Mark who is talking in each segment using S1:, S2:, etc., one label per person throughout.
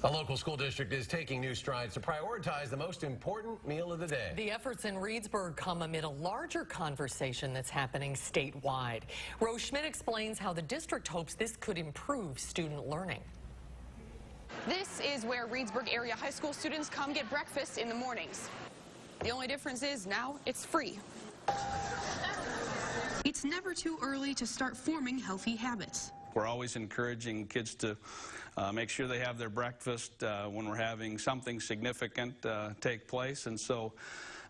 S1: A local school district is taking new strides to prioritize the most important meal of the day.
S2: The efforts in Reedsburg come amid a larger conversation that's happening statewide. Rose Schmidt explains how the district hopes this could improve student learning.
S3: This is where Reedsburg area high school students come get breakfast in the mornings. The only difference is now it's free. It's never too early to start forming healthy habits.
S4: We're always encouraging kids to make sure they have their breakfast when we're having something significant take place. And so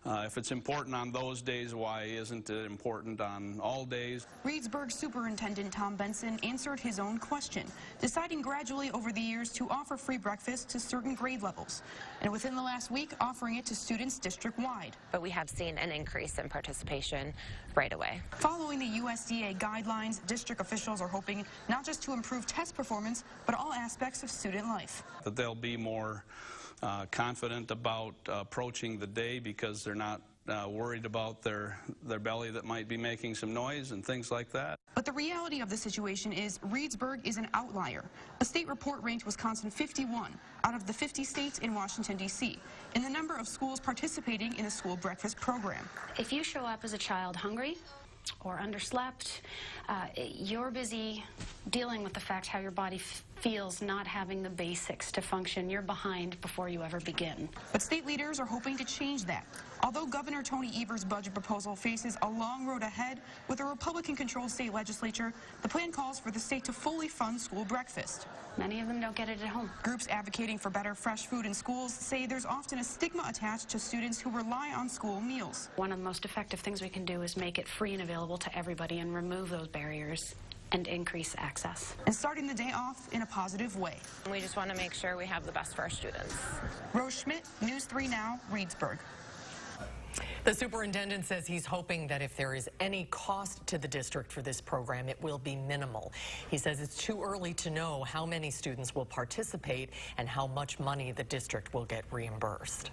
S4: if it's important on those days, why isn't it important on all days?
S3: Reedsburg Superintendent Tom Benson answered his own question, deciding gradually over the years to offer free breakfast to certain grade levels, and within the last week offering it to students district-wide.
S5: But we have seen an increase in participation right away.
S3: Following the USDA guidelines, district officials are hoping not just to improve test performance, but all aspects of student life.
S4: That they'll be more confident about approaching the day because they're not worried about their belly that might be making some noise and things like that.
S3: But the reality of the situation is Reedsburg is an outlier. A state report ranked Wisconsin 51 out of the 50 states in Washington, D.C. in the number of schools participating in the school breakfast program.
S6: If you show up as a child hungry or underslept, you're busy dealing with the fact how your body feels not having the basics to function. You're behind before you ever begin.
S3: But state leaders are hoping to change that. Although Governor Tony Evers' budget proposal faces a long road ahead with a Republican-controlled state legislature, the plan calls for the state to fully fund school breakfast.
S6: Many of them don't get it at home.
S3: Groups advocating for better fresh food in schools say there's often a stigma attached to students who rely on school meals.
S6: One of the most effective things we can do is make it free and available to everybody and remove those barriers and increase access.
S3: And starting the day off in a positive way.
S5: We just want to make sure we have the best for our students.
S3: Rose Schmidt, News 3 Now, Reedsburg.
S2: The superintendent says he's hoping that if there is any cost to the district for this program, it will be minimal. He says it's too early to know how many students will participate and how much money the district will get reimbursed.